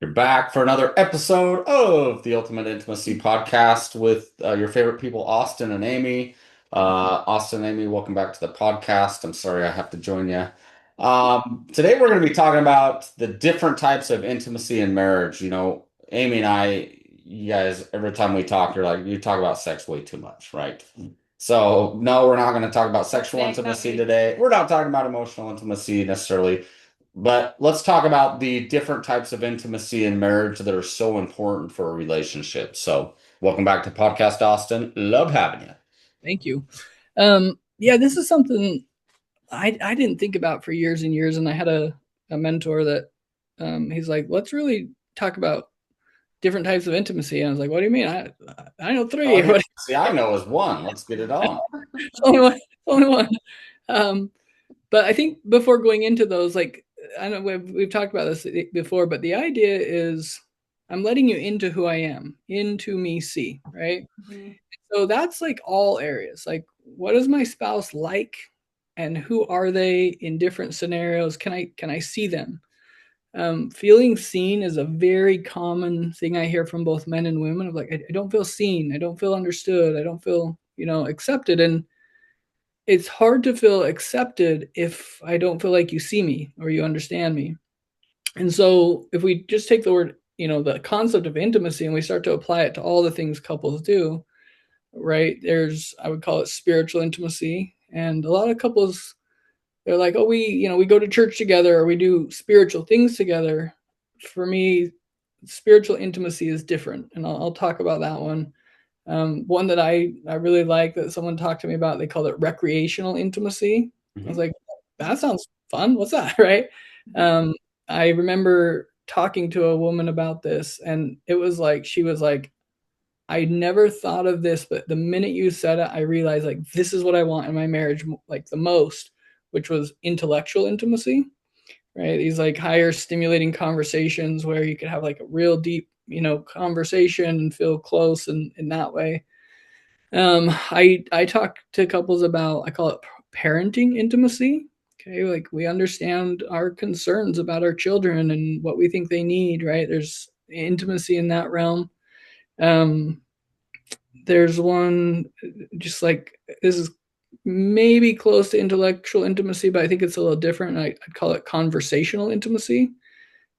You're back for another episode of the Ultimate Intimacy Podcast with your favorite people, Austin and Amy. Austin and Amy, welcome back to the podcast. I'm sorry I have to join you. Today we're going to be talking about the different types of intimacy in marriage. Amy and I, you guys, every time we talk, you talk about sex way too much, right? So, no, we're not going to talk about sexual intimacy today. We're not talking about emotional intimacy necessarily. But let's talk about the different types of intimacy in marriage that are so important for a relationship. So, welcome back to Podcast Austin. Love having you. Thank you. Yeah, this is something I didn't think about for years and years. And I had a mentor that he's like, let's really talk about different types of intimacy. And I was like, what do you mean? I know Oh, three. yeah. See, I know is one. Let's get it on. Only one. Only one. Um, but I think before going into those, like, I know we've talked about this before, but the idea is I'm letting you into who I am, into me see, right? Mhm. So that's like all areas. Like, what is my spouse like, and who are they in different scenarios? Can I see them? Feeling seen is a very common thing I hear from both men and women. Of like, I don't feel seen. I don't feel understood. I don't feel accepted. And it's hard to feel accepted if I don't feel like you see me or you understand me. And so if we just take the word, the concept of intimacy, and we start to apply it to all the things couples do, right? I would call it spiritual intimacy. And a lot of couples, they're like, oh, we go to church together or we do spiritual things together. For me, spiritual intimacy is different. And I'll talk about that one. One that I really like that someone talked to me about, they called it recreational intimacy. I was Mhm. like, that sounds fun. What's that? Right. Um, I remember talking to a woman about this, and it was like, she was like, I never thought of this, but the minute you said it, I realized like this is what I want in my marriage, like the most, which was intellectual intimacy, right? These like higher stimulating conversations where you could have like a real deep, conversation and feel close in that way. I talk to couples about, I call it parenting intimacy. Okay, like we understand our concerns about our children and what we think they need, right? There's intimacy in that realm. Um, there's one, just like, this is maybe close to intellectual intimacy, but I think it's a little different. I'd call it conversational intimacy.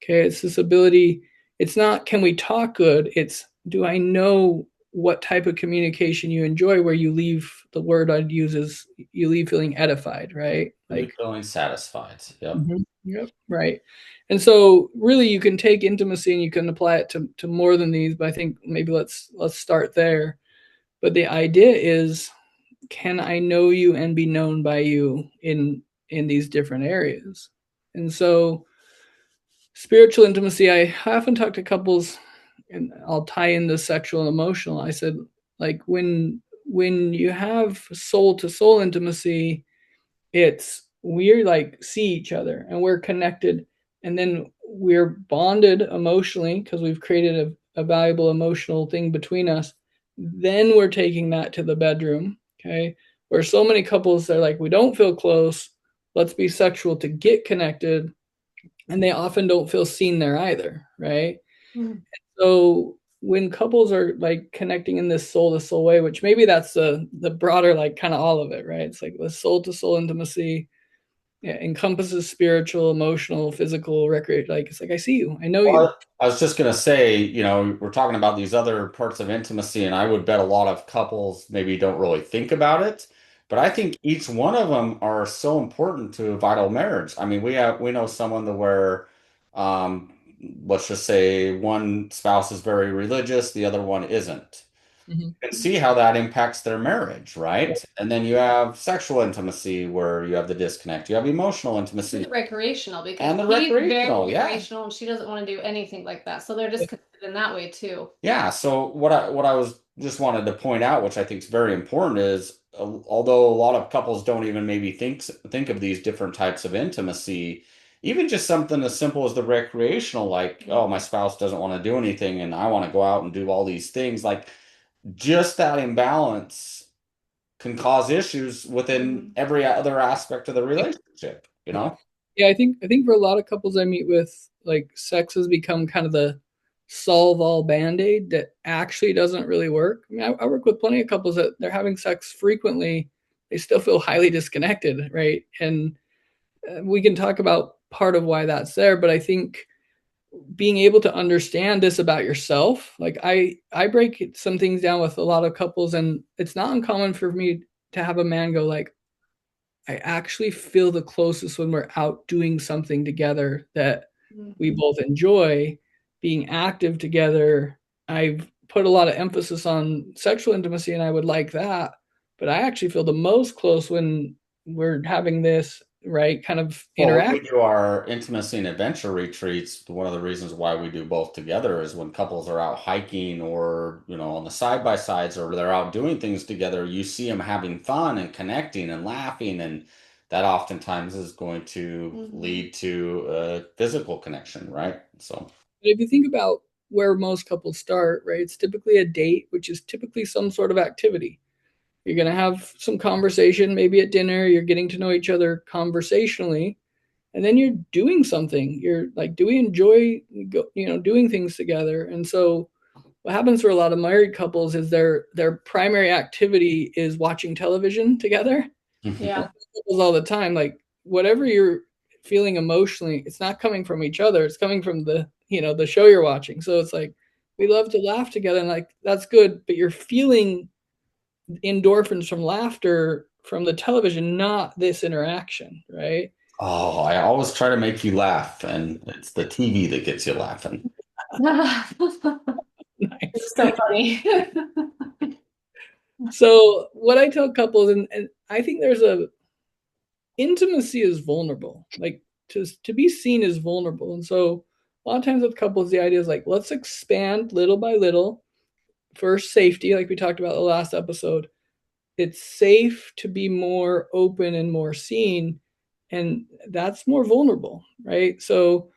Okay, it's this ability. It's not can we talk good. It's do I know what type of communication you enjoy, where you leave, the word I'd use is you leave feeling edified, right? Really Like, feeling satisfied. Yep. yep, right. And so really you can take intimacy and you can apply it to more than these, but I think maybe let's start there. But the idea is, can I know you and be known by you in these different areas? And so spiritual intimacy, I often talk to couples, and I'll tie in the sexual and emotional. I said, like, when you have soul to soul intimacy, it's we're like see each other and we're connected, and then we're bonded emotionally because we've created a valuable emotional thing between us. Then we're taking that to the bedroom. Okay, where so many couples, they're like, we don't feel close, let's be sexual to get connected, and they often don't feel seen there either, right? Mhm. So when couples are like connecting in this soul to soul way, which maybe that's the broader, like, kind of all of it, right? It's like the soul to soul intimacy, yeah, encompasses spiritual, emotional, physical, recreate. Like, it's like, I see you, I know you. Well, I was just going to say, we're talking about these other parts of intimacy, and I would bet a lot of couples maybe don't really think about it. But I think each one of them are so important to a vital marriage. I mean, we know someone to where, um, let's just say one spouse is very religious, the other one isn't. Mhm. You can see how that impacts their marriage, right? And then you have sexual intimacy where you have the disconnect. You have emotional intimacy Recreational because and the he's very recreational. Yeah. recreational and she doesn't want to do anything like that. So they're disconnected in that way too. Yeah, so what I was just wanted to point out, which I think is very important, is although a lot of couples don't even maybe think of these different types of intimacy, even just something as simple as the recreational, like, oh, my spouse doesn't want to do anything and I want to go out and do all these things, like just that imbalance can cause issues within Mhm. every other aspect of the relationship, you Yeah. know? Yeah, I think for a lot of couples I meet with, like sex has become kind of the solve all band-aid that actually doesn't really work. I mean, I work with plenty of couples that they're having sex frequently, they still feel highly disconnected, right? And we can talk about part of why that's there, but I think being able to understand this about yourself, like I break some things down with a lot of couples, and it's not uncommon for me to have a man go like, I actually feel the closest when we're out doing something together that we both enjoy, being active together. I've put a lot of emphasis on sexual intimacy and I would like that, but I actually feel the most close when we're having this, right, kind of Well, when we interact. do our intimacy and adventure retreats, one of the reasons why we do both together is when couples are out hiking or, on the side by sides or they're out doing things together, you see them having fun and connecting and laughing, and that oftentimes is going to lead to a physical connection, right? So, If you think about where most couples start, right, it's typically a date, which is typically some sort of activity. You're going to have some conversation, maybe at dinner, you're getting to know each other conversationally, and then you're doing something. You're like, do we enjoy, doing things together? And so what happens for a lot of married couples is their primary activity is watching television together. Yeah. Couples all the time, like whatever you're feeling emotionally, it's not coming from each other, it's coming from the show you're watching. So it's like we love to laugh together, and like that's good, but you're feeling endorphins from laughter from the television, not this interaction, right? oh, I always try to make you laugh, and it's the TV that gets you laughing. Nice. It's so funny. So what I tell couples, and I think there's a intimacy is vulnerable, like to be seen is vulnerable. And so a lot of times with couples, the idea is like, let's expand little by little. First, safety, like we talked about the last episode. It's safe to be more open and more seen, and that's more vulnerable, right? So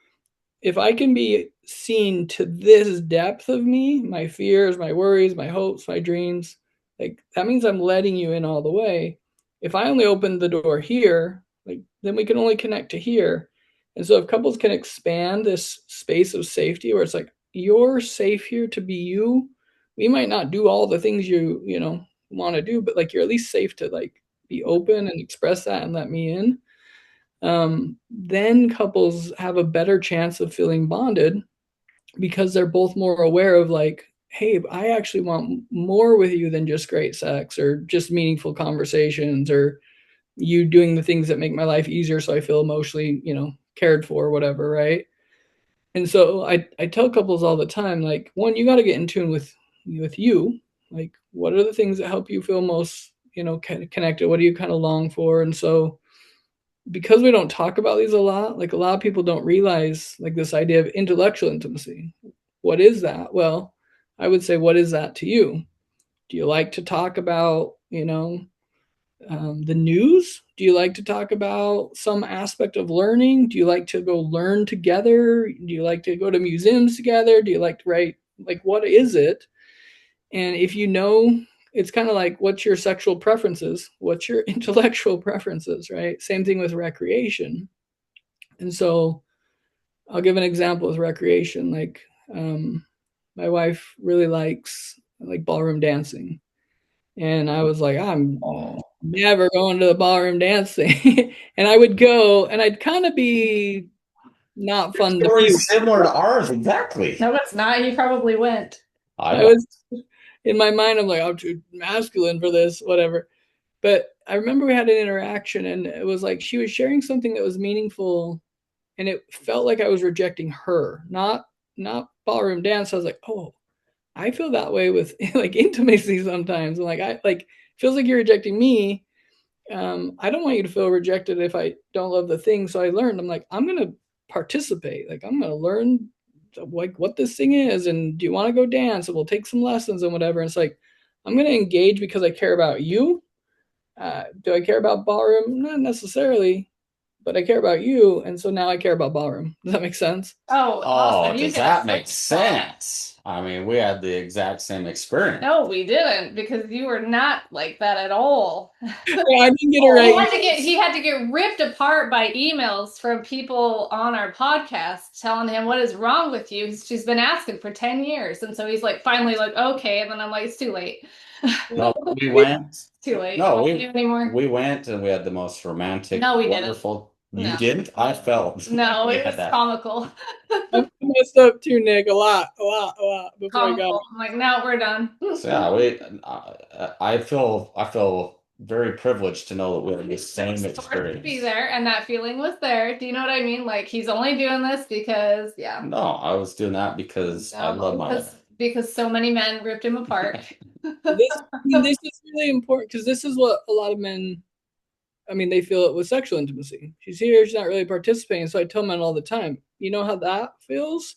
if I can be seen to this depth of me, my fears, my worries, my hopes, my dreams, like that means I'm letting you in all the way. If I only open the door here, like then we can only connect to here. And so if couples can expand this space of safety where it's like you're safe here to be you, we might not do all the things you want to do, but like you're at least safe to like be open and express that and let me in. Then couples have a better chance of feeling bonded because they're both more aware of like, hey, I actually want more with you than just great sex or just meaningful conversations or you doing the things that make my life easier so I feel emotionally, cared for, whatever, right? And so I tell couples all the time, like, one, you got to get in tune with you. Like, what are the things that help you feel most, connected? What do you kind of long for? And so because we don't talk about these a lot, like a lot of people don't realize like this idea of intellectual intimacy. What is that? Well, I would say, what is that to you? Do you like to talk about, the news? Do you like to talk about some aspect of learning? Do you like to go learn together? Do you like to go to museums together? Do you like to write? Like, what is it? And if you know, it's kind of like what's your sexual preferences? What's your intellectual preferences, right? Same thing with recreation. And so I'll give an example with recreation. Like, my wife really likes like ballroom dancing. And I was like, I'm Oh, never going to the ballroom dancing. And I would go and I'd kind of be not it's fun to very be. similar to ours, exactly. No, it's not. He probably went. I I know. was in my mind, I'm like, I'm too masculine for this, whatever. But I remember we had an interaction and it was like she was sharing something that was meaningful and it felt like I was rejecting her, not ballroom dance. I was like, oh, I feel that way with like intimacy sometimes. And like I like feels like you're rejecting me. I don't want you to feel rejected if I don't love the thing. So I learned, I'm like, I'm gonna participate. Like I'm gonna learn like what this thing is, and do you want to go dance? And we'll take some lessons and whatever. And it's like I'm gonna engage because I care about you. Do I care about ballroom? Not necessarily, but I care about you, and so now I care about ballroom. Does that make sense? Oh, Oh, awesome. You does hit a that sweet make spot. sense? I mean, we had the exact same experience. No, we didn't because you were not like that at all. Yeah, I didn't get it right. He had to get ripped apart by emails from people on our podcast telling him what is wrong with you. She's been asking for 10 years. And so he's like finally like, okay. And then I'm like, it's too late. No, we went. Too late. I No, won't do it anymore. we went and we had the most romantic, No, we didn't. wonderful. You No. didn't? I felt No, we it had was that. comical. I messed up too, Nick, a lot before I got Comical. I'm like, now we're done. So yeah, I feel very privileged to know that we had the same Sort of be experience. there, and that feeling was there. Do you know what I mean? Like he's only doing this because, yeah. No, I was doing that because I love my life. Because so many men ripped him apart. this. I mean, this is really important because this is what a lot of men. I mean, they feel it with sexual intimacy. She's here, she's not really participating. So I tell men all the time, you know how that feels?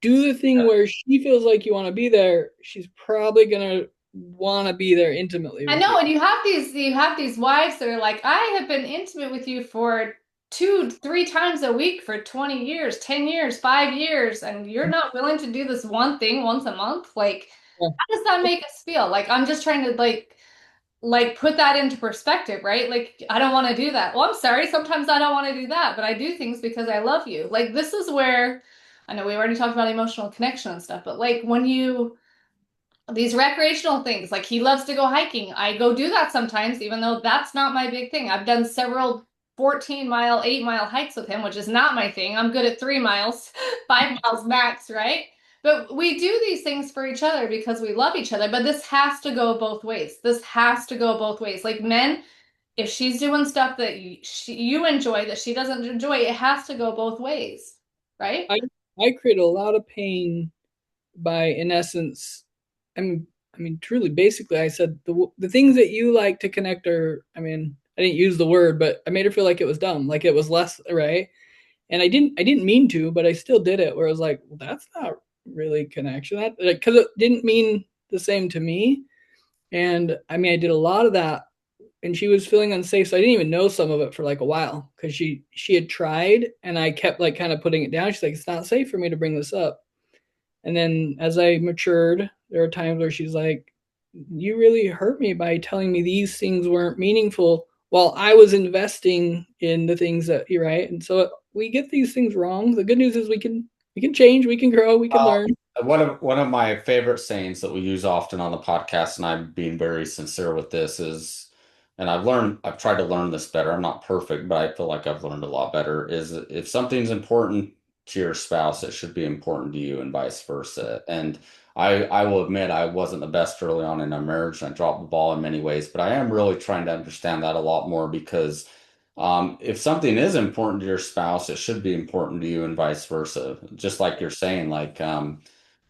Do the thing where she feels like you want to be there. She's probably gonna want to be there intimately. I know, and you have these wives that are like, I have been intimate with you for 2, 3 times a week for 20 years, 10 years, 5 years, and you're not willing to do this one thing once a month. Like, Yeah. how does that make us feel? Like, I'm just trying to put that into perspective, right? Like, I don't want to do that. Well, I'm sorry, sometimes I don't want to do that, but I do things because I love you. Like, this is where I know we already talked about emotional connection and stuff, but like when you these recreational things. Like he loves to go hiking. I go do that sometimes, even though that's not my big thing. I've done several 14-mile, 8-mile hikes with him, which is not my thing. I'm good at 3 miles, 5 miles max, right? But we do these things for each other because we love each other. But this has to go both ways. This has to go both ways. Like men, if she's doing stuff that you enjoy that she doesn't enjoy, it has to go both ways, right? I I create a lot of pain by, in essence, I mean, truly, basically, I said the things that you like to connect are. I mean, I didn't use the word, but I made her feel like it was dumb, like it was less right. And I didn't mean to, but I still did it. Where I was like, well, that's not really connection. That like because it didn't mean the same to me. And I mean, I did a lot of that, and she was feeling unsafe, so I didn't even know some of it for like a while because she had tried, and I kept like kind of putting it down. She's like, it's not safe for me to bring this up. And then as I matured, there are times where she's like, you really hurt me by telling me these things weren't meaningful while I was investing in the things that you're right. And so we get these things wrong. The good news is we can change, we can grow, we can Well, learn. one of my favorite sayings that we use often on the podcast, and I'm being very sincere with this, is, and I've tried to learn this better. I'm not perfect, but I feel like I've learned a lot better, is if something's important to your spouse, it should be important to you and vice versa. And I will admit I wasn't the best early on in our marriage, and I dropped the ball in many ways, but I am really trying to understand that a lot more because if something is important to your spouse, it should be important to you and vice versa. Just like you're saying, like,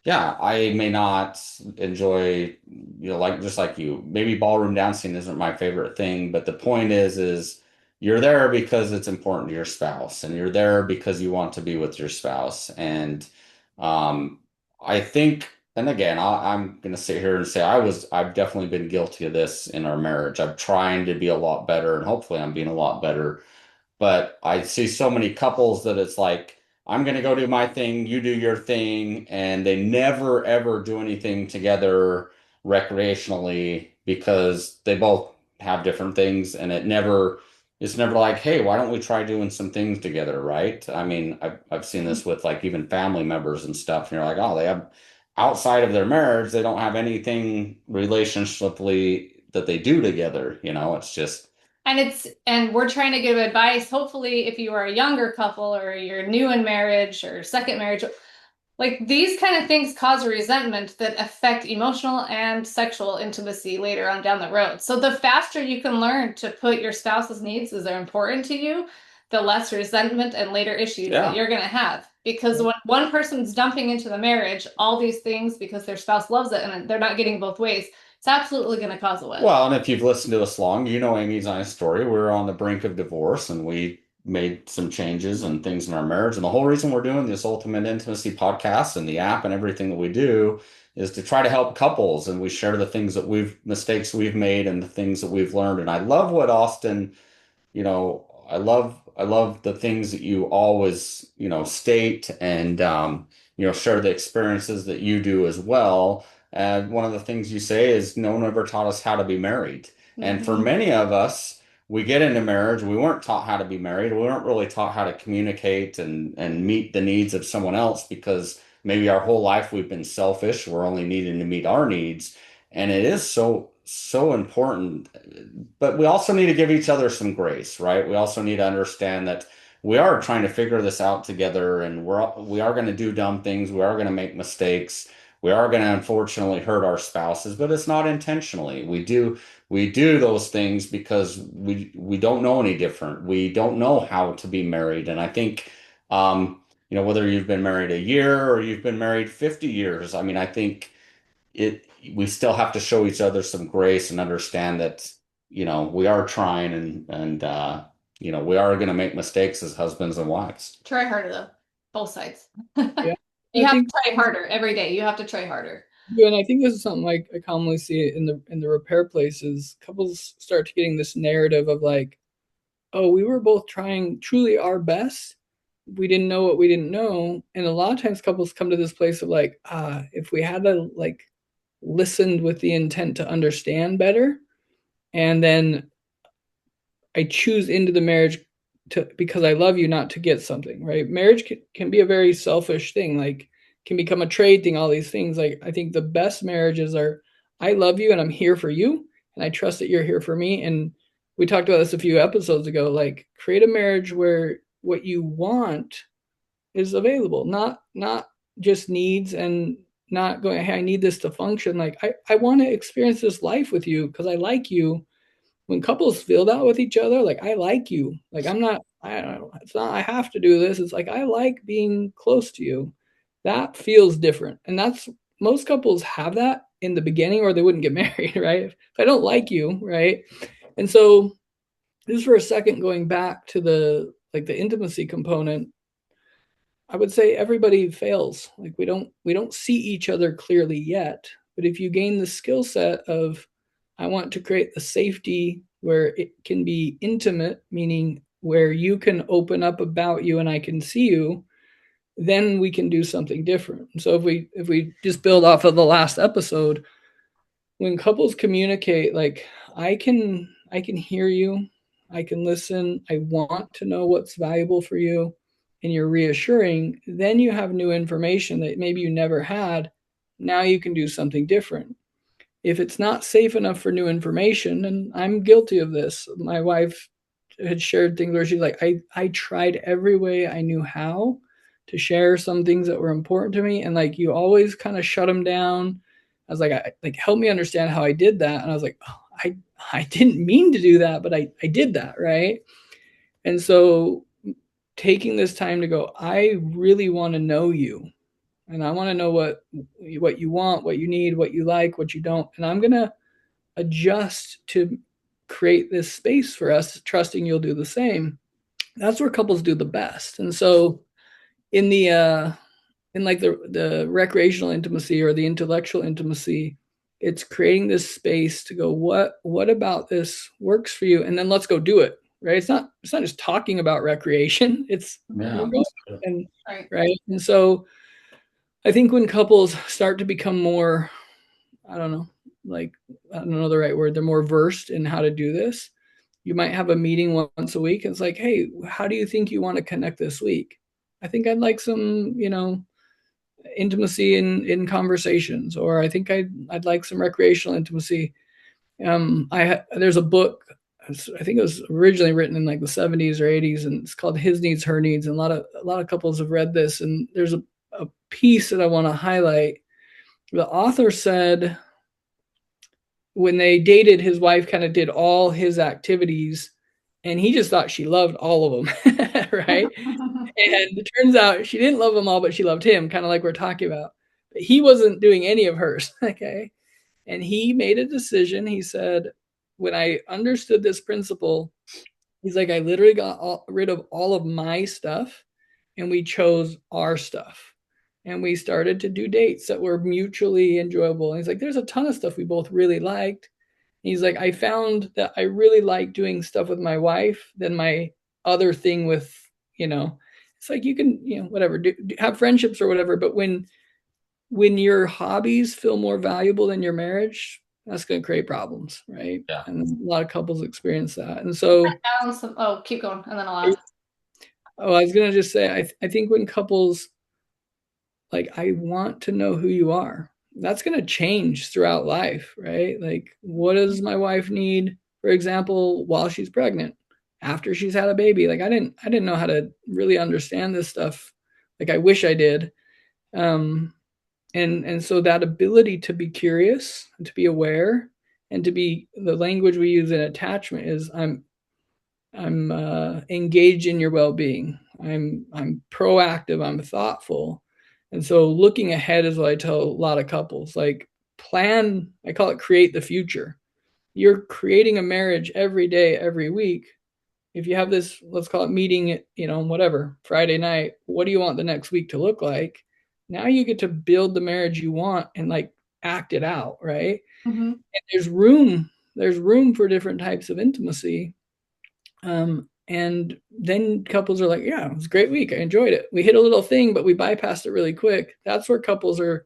yeah, I may not enjoy, like just like you, maybe ballroom dancing isn't my favorite thing, but the point is you're there because it's important to your spouse, and you're there because you want to be with your spouse. And um, I think, and again, I'm going to sit here and say I've definitely been guilty of this in our marriage. I'm trying to be a lot better, and hopefully I'm being a lot better. But I see so many couples that it's like, I'm going to go do my thing, you do your thing, and they never ever do anything together recreationally because they both have different things, and it's never like, hey, why don't we try doing some things together, right? I mean, I've seen this with like even family members and stuff, and you're like, oh, they have outside of their marriage, they don't have anything relationshiply that they do together, it's just. And we're trying to give advice. Hopefully, if you are a younger couple or you're new in marriage or second marriage, like these kind of things cause resentment that affect emotional and sexual intimacy later on down the road. So the faster you can learn to put your spouse's needs as they're important to you, the less resentment and later issues that Yeah. you're going to have. Because when one person's dumping into the marriage all these things because their spouse loves it and they're not getting both ways, it's absolutely going to cause a wedge. Well, and if you've listened to us long, you know Amy's and I's story. We're on the brink of divorce, and we made some changes and things in our marriage. And the whole reason we're doing this Ultimate Intimacy podcast and the app and everything that we do is to try to help couples. And we share the things that mistakes we've made and the things that we've learned. And I love what Austin, I love the things that you always, state. And share the experiences that you do as well. And one of the things you say is no one ever taught us how to be married. And for Mhm. many of us, we get into marriage, we weren't taught how to be married. We weren't really taught how to communicate and meet the needs of someone else because maybe our whole life we've been selfish. We're only needing to meet our needs. And it is so important. But we also need to give each other some grace, right? We also need to understand that we are trying to figure this out together and we are going to do dumb things. We are going to make mistakes. We are going to unfortunately hurt our spouses, but it's not intentionally. We do those things because we don't know any different. We don't know how to be married. And I think whether you've been married a year or you've been married 50 years, I mean, I think it we still have to show each other some grace and understand that, we are trying and we are going to make mistakes as husbands and wives. Try harder though, both sides. Yeah. You I have think to try harder every day. You have to try harder. Yeah, and I think this is something like I commonly see it in the repair places. Couples start to getting this narrative of like, oh, we were both trying truly our best. We didn't know what we didn't know. And a lot of times couples come to this place of like, if we had to like listened with the intent to understand better, and then I choose into the marriage to because I love you, not to get something, right? Marriage can be a very selfish thing, like can become a trade thing, all these things. Like I think the best marriages are I love you and I'm here for you and I trust that you're here for me. And we talked about this a few episodes ago, like create a marriage where what you want is available, not just needs and not going, hey, I need this to function. Like I want to experience this life with you because I like you. When couples feel that with each other, like I like you, like I don't know, it's not I have to do this, it's like I like being close to you. That feels different, and that's most couples have that in the beginning or they wouldn't get married, right? If I don't like you, right? And so just for a second going back to the like the intimacy component, I would say everybody fails. Like we don't see each other clearly yet. But if you gain the skill set of I want to create the safety where it can be intimate, meaning where you can open up about you and I can see you, then we can do something different. So if we just build off of the last episode, when couples communicate like I can hear you, I can listen, I want to know what's valuable for you, and you're reassuring, then you have new information that maybe you never had. Now you can do something different. If it's not safe enough for new information, and I'm guilty of this, my wife had shared things where she's like, I tried every way I knew how to share some things that were important to me, and like you always kind of shut them down. I was like help me understand how I did that, and I was like, oh, I didn't mean to do that, but I did that, right? And so taking this time to go, I really want to know you, and I want to know what you want, what you need, what you like, what you don't, and I'm gonna adjust to create this space for us, trusting you'll do the same. That's where couples do the best. And so in the in like the recreational intimacy or the intellectual intimacy, it's creating this space to go, what about this works for you, and then let's go do it. Right? It's not just talking about recreation. It's we're Yeah, going that's good. and Right. right. And so I think when couples start to become more, I don't know, like I don't know the right word, they're more versed in how to do this. You might have a meeting once a week. And it's like, hey, how do you think you want to connect this week? I think I'd like some, intimacy in conversations, or I think I'd like some recreational intimacy. There's a book. I think it was originally written in like the 70s or 80s, and it's called His Needs, Her Needs. And a lot of couples have read this, and there's a piece that I want to highlight. The author said when they dated, his wife kind of did all his activities, and he just thought she loved all of them, right? And it turns out she didn't love them all, but she loved him, kind of like we're talking about. But he wasn't doing any of hers, okay? And he made a decision. He said, when I understood this principle, he's like, I literally got rid of all of my stuff and we chose our stuff. And we started to do dates that were mutually enjoyable. And he's like, there's a ton of stuff we both really liked. He's like, I found that I really like doing stuff with my wife than my other thing with, you know. It's like you can, whatever, have friendships or whatever, but when your hobbies feel more valuable than your marriage, that's going to create problems, right? Yeah. And a lot of couples experience that. And so, Oh, keep going, and then I'll ask. I was going to just say, I think when couples like, I want to know who you are, that's going to change throughout life, right? Like, what does my wife need, for example, while she's pregnant, after she's had a baby? Like, I didn't know how to really understand this stuff. Like, I wish I did. And so that ability to be curious, to be aware, and to be, the language we use in attachment is I'm engaged in your well-being. I'm proactive. I'm thoughtful. And so looking ahead is what I tell a lot of couples. Like, plan. I call it create the future. You're creating a marriage every day, every week. If you have this, let's call it meeting, whatever, Friday night, what do you want the next week to look like? Now you get to build the marriage you want and like act it out, right? Mm-hmm. And there's room for different types of intimacy. And then couples are like, yeah, it was a great week. I enjoyed it. We hit a little thing, but we bypassed it really quick. That's where couples they're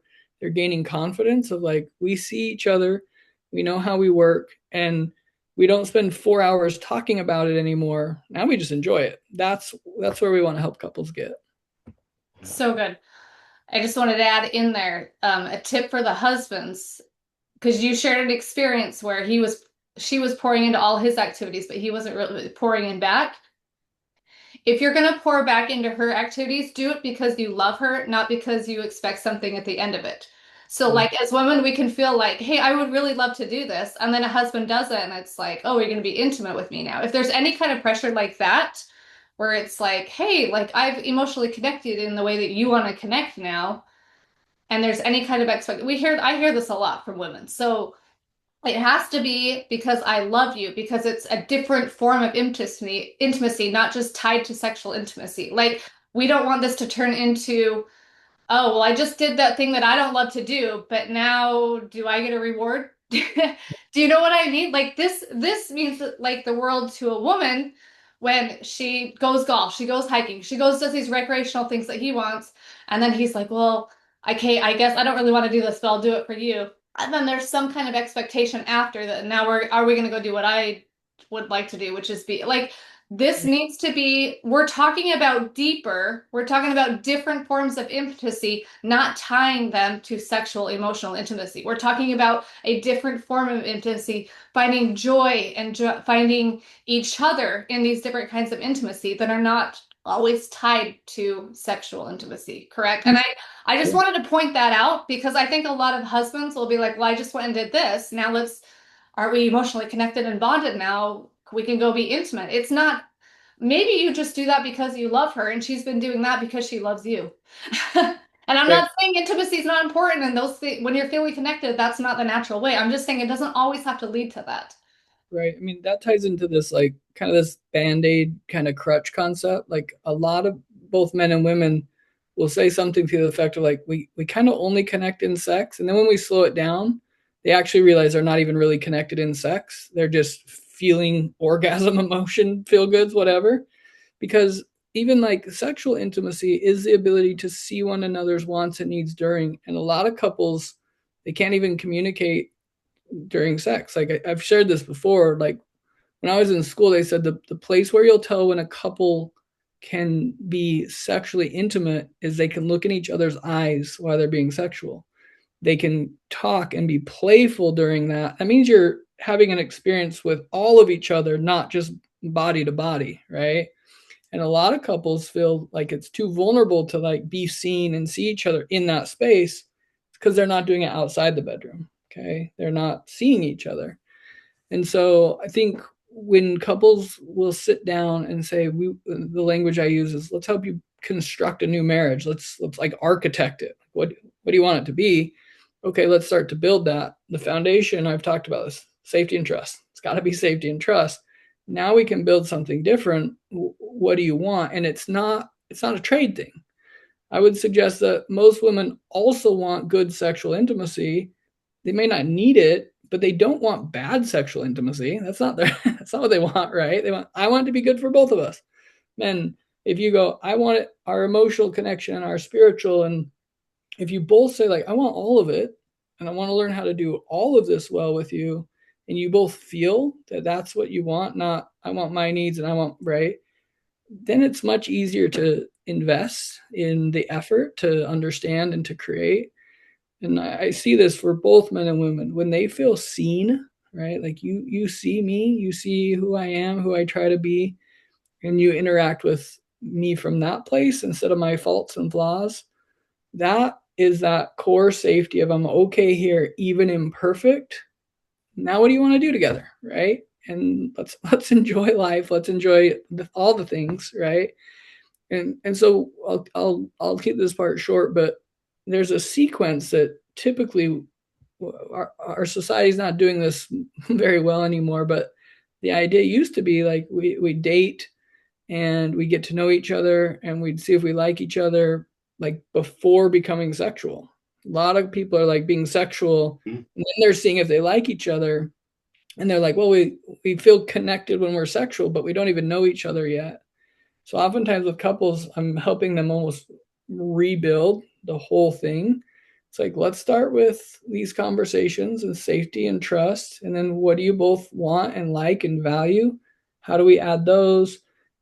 gaining confidence of like, we see each other, we know how we work, and we don't spend 4 hours talking about it anymore. Now we just enjoy it. That's where we want to help couples get. So good. I just wanted to add in there a tip for the husbands, because you shared an experience where she was pouring into all his activities, but he wasn't really pouring in back. If you're going to pour back into her activities, do it because you love her, not because you expect something at the end of it. So, like, as women, we can feel like, hey, I would really love to do this. And then a husband does it, and it's like, oh, you're going to be intimate with me now. If there's any kind of pressure like that, where it's like, hey, like, I've emotionally connected in the way that you want to connect now, and there's any kind of I hear this a lot from women. So, it has to be because I love you, because it's a different form of intimacy, not just tied to sexual intimacy. Like, we don't want this to turn into, oh, well, I just did that thing that I don't love to do, but now do I get a reward? Do you know what I mean? Like, this means that, like, the world to a woman when she goes golf, she goes hiking, she goes does these recreational things that he wants, and then he's like, well, okay, I guess I don't really want to do this, but I'll do it for you. And then there's some kind of expectation after that. Now are we going to go do what I would like to do, which is be like, this needs to be, we're talking about deeper, we're talking about different forms of intimacy, not tying them to sexual emotional intimacy. We're talking about a different form of intimacy, finding joy and finding each other in these different kinds of intimacy that are not always tied to sexual intimacy, correct? And I just wanted to point that out because I think a lot of husbands will be like, well, I just went and did this. Now are we emotionally connected and bonded now? We can go be intimate. It's not, maybe you just do that because you love her and she's been doing that because she loves you. And I'm not saying intimacy is not important and those things, when you're feeling connected, that's not the natural way. I'm just saying it doesn't always have to lead to that. Right. I mean, that ties into this, like, kind of this band-aid kind of crutch concept. Like, a lot of both men and women will say something to the effect of like, we kind of only connect in sex. And then when we slow it down, they actually realize they're not even really connected in sex. They're just feeling orgasm, emotion, feel goods, whatever. Because even like sexual intimacy is the ability to see one another's wants and needs during. And a lot of couples, they can't even communicate during sex. Like, I've shared this before. Like, when I was in school, they said the place where you'll tell when a couple can be sexually intimate is they can look in each other's eyes while they're being sexual. They can talk and be playful during that. That means you're having an experience with all of each other, not just body to body, right? And a lot of couples feel like it's too vulnerable to like be seen and see each other in that space because they're not doing it outside the bedroom. Okay. They're not seeing each other. And so I think when couples will sit down and say, the language I use is, let's help you construct a new marriage. Let's like architect it. What do you want it to be? Okay, let's start to build that. The foundation I've talked about is safety and trust. It's got to be safety and trust. Now we can build something different. What do you want? And it's not a trade thing. I would suggest that most women also want good sexual intimacy. They may not need it, but they don't want bad sexual intimacy. That's not what they want, right? I want it to be good for both of us. Men, If you go, I want it, our emotional connection and our spiritual, and if you both say like, I want all of it, and I want to learn how to do all of this well with you, and you both feel that that's what you want, not I want my needs and I want right, then it's much easier to invest in the effort to understand and to create. And I see this for both men and women when they feel seen, right? Like you see me, you see who I am, who I try to be, and you interact with me from that place instead of my faults and flaws. That is that core safety of I'm okay here, even imperfect. Now, what do you want to do together, right? And let's enjoy life. Let's enjoy all the things, right? And so I'll keep this part short, but there's a sequence that typically our society's not doing this very well anymore. But the idea used to be like we date and we get to know each other and we'd see if we like each other like before becoming sexual. A lot of people are like being sexual and then they're seeing if they like each other and they're like, well, we feel connected when we're sexual, but we don't even know each other yet. So oftentimes with couples, I'm helping them almost rebuild the whole thing. It's like, let's start with these conversations and safety and trust. And then what do you both want and like and value? How do we add those?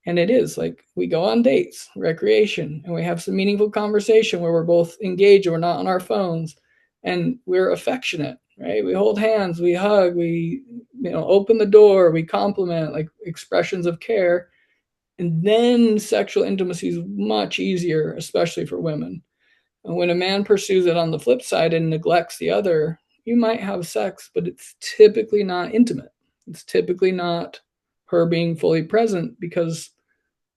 And it is like we go on dates, recreation, and we have some meaningful conversation where we're both engaged and we're not on our phones and we're affectionate, right? We hold hands, we hug, we open the door, we compliment like expressions of care, and then sexual intimacy is much easier, especially for women. And when a man pursues it on the flip side and neglects the other, you might have sex, but it's typically not intimate. It's typically not her being fully present because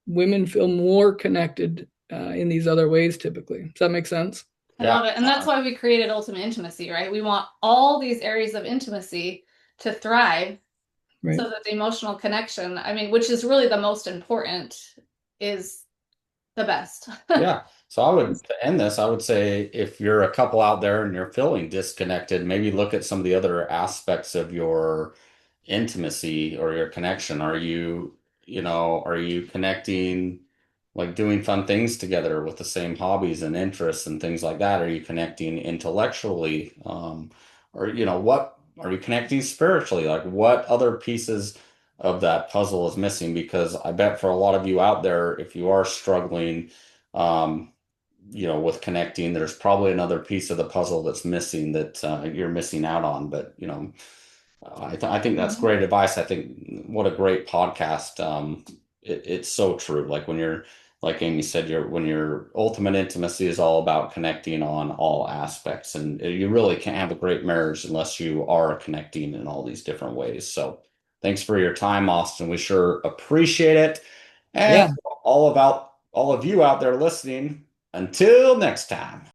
women feel more connected in these other ways typically. Does that make sense? I love it. And that's why we created Ultimate Intimacy, right? We want all these areas of intimacy to thrive. Right. So that the emotional connection, I mean, which is really the most important, is the best. Yeah. So to end this, I would say if you're a couple out there and you're feeling disconnected, maybe look at some of the other aspects of your intimacy or your connection. Are you connecting, like doing fun things together with the same hobbies and interests and things like that? Are you connecting intellectually? Or, what are you connecting spiritually? Like what other pieces of that puzzle is missing? Because I bet for a lot of you out there, if you are struggling, um, with connecting, there's probably another piece of the puzzle that's missing that you're missing out on. But I think that's Mhm. great advice. I think what a great podcast. It's so true. Like when you're, like Amy said, when your ultimate intimacy is all about connecting on all aspects, and you really can't have a great marriage unless you are connecting in all these different ways. So, thanks for your time, Austin. We sure appreciate it. And Yeah. all of you out there listening. Until next time.